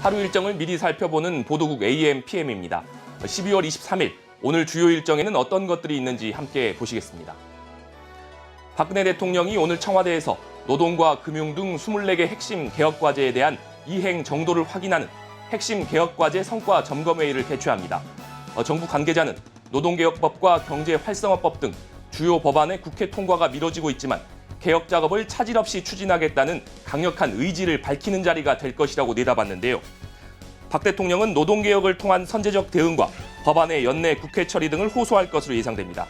하루 일정을 미리 살펴보는 보도국 AM/PM입니다. 12월 23일, 오늘 주요 일정에는 어떤 것들이 있는지 함께 보시겠습니다. 박근혜 대통령이 오늘 청와대에서 노동과 금융 등 24개 핵심 개혁과제에 대한 이행 정도를 확인하는 핵심 개혁과제 성과 점검회의를 개최합니다. 정부 관계자는 노동개혁법과 경제활성화법 등 주요 법안의 국회 통과가 미뤄지고 있지만 개혁 작업을 차질 없이 추진하겠다는 강력한 의지를 밝히는 자리가 될 것이라고 내다봤는데요. 박 대통령은 노동개혁을 통한 선제적 대응과 법안의 연내 국회 처리 등을 호소할 것으로 예상됩니다.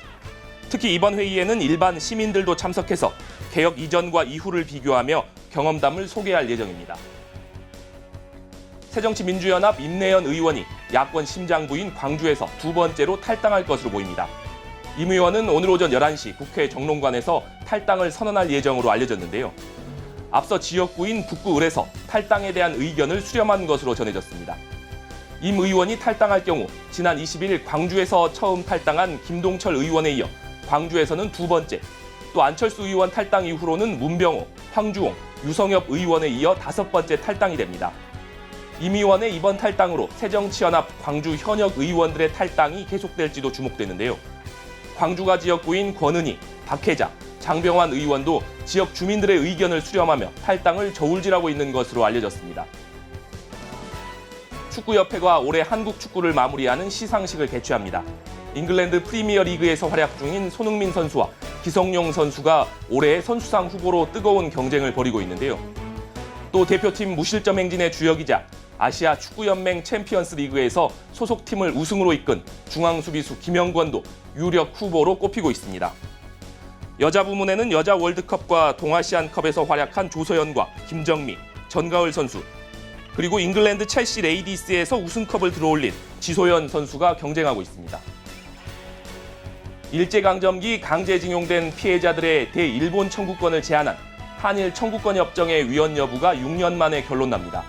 특히 이번 회의에는 일반 시민들도 참석해서 개혁 이전과 이후를 비교하며 경험담을 소개할 예정입니다. 새정치민주연합 임내연 의원이 야권 심장부인 광주에서 두 번째로 탈당할 것으로 보입니다. 임 의원은 오늘 오전 11시 국회 정론관에서 탈당을 선언할 예정으로 알려졌는데요. 앞서 지역구인 북구을에서 탈당에 대한 의견을 수렴한 것으로 전해졌습니다. 임 의원이 탈당할 경우 지난 20일 광주에서 처음 탈당한 김동철 의원에 이어 광주에서는 두 번째, 또 안철수 의원 탈당 이후로는 문병호, 황주홍, 유성엽 의원에 이어 다섯 번째 탈당이 됩니다. 임 의원의 이번 탈당으로 새정치연합 광주 현역 의원들의 탈당이 계속될지도 주목되는데요. 광주가 지역구인 권은희, 박혜자, 장병환 의원도 지역 주민들의 의견을 수렴하며 탈당을 저울질하고 있는 것으로 알려졌습니다. 축구협회가 올해 한국 축구를 마무리하는 시상식을 개최합니다. 잉글랜드 프리미어 리그에서 활약 중인 손흥민 선수와 기성용 선수가 올해의 선수상 후보로 뜨거운 경쟁을 벌이고 있는데요. 또 대표팀 무실점 행진의 주역이자 아시아 축구연맹 챔피언스 리그에서 소속팀을 우승으로 이끈 중앙수비수 김영권도 유력 후보로 꼽히고 있습니다. 여자 부문에는 여자 월드컵과 동아시안컵에서 활약한 조서연과 김정미, 전가을 선수, 그리고 잉글랜드 첼시 레이디스에서 우승컵을 들어올린 지소연 선수가 경쟁하고 있습니다. 일제강점기 강제징용된 피해자들의 대일본 청구권을 제한한 한일 청구권 협정의 위헌 여부가 6년 만에 결론납니다.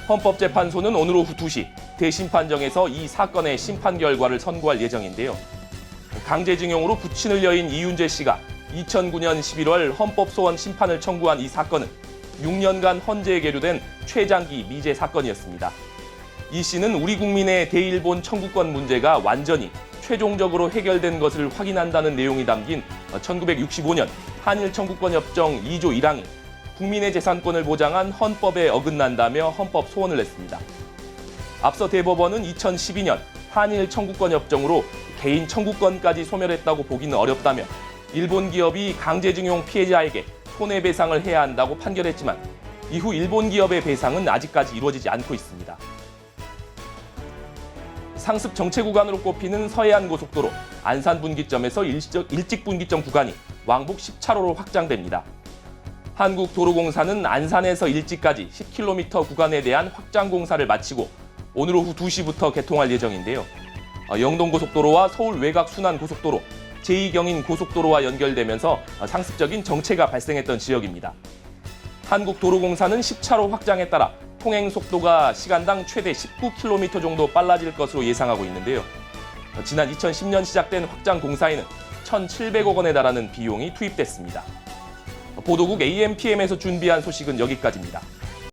헌법재판소는 오늘 오후 2시 대심판정에서 이 사건의 심판 결과를 선고할 예정인데요. 강제징용으로 부친을 여인 이윤재 씨가 2009년 11월 헌법소원 심판을 청구한 이 사건은 6년간 헌재에 계류된 최장기 미제 사건이었습니다. 이 씨는 우리 국민의 대일본 청구권 문제가 완전히 최종적으로 해결된 것을 확인한다는 내용이 담긴 1965년 한일 청구권 협정 2조 1항이 국민의 재산권을 보장한 헌법에 어긋난다며 헌법 소원을 냈습니다. 앞서 대법원은 2012년 한일 청구권 협정으로 개인 청구권까지 소멸했다고 보기는 어렵다며 일본 기업이 강제징용 피해자에게 손해배상을 해야 한다고 판결했지만 이후 일본 기업의 배상은 아직까지 이루어지지 않고 있습니다. 상습 정체 구간으로 꼽히는 서해안 고속도로 안산 분기점에서 일찍 분기점 구간이 왕복 10차로로 확장됩니다. 한국도로공사는 안산에서 일찍까지 10km 구간에 대한 확장 공사를 마치고 오늘 오후 2시부터 개통할 예정인데요. 영동고속도로와 서울 외곽순환고속도로, 제2경인 고속도로와 연결되면서 상습적인 정체가 발생했던 지역입니다. 한국도로공사는 10차로 확장에 따라 통행 속도가 시간당 최대 19km 정도 빨라질 것으로 예상하고 있는데요. 지난 2010년 시작된 확장 공사에는 1,700억 원에 달하는 비용이 투입됐습니다. 보도국 AM/PM에서 준비한 소식은 여기까지입니다.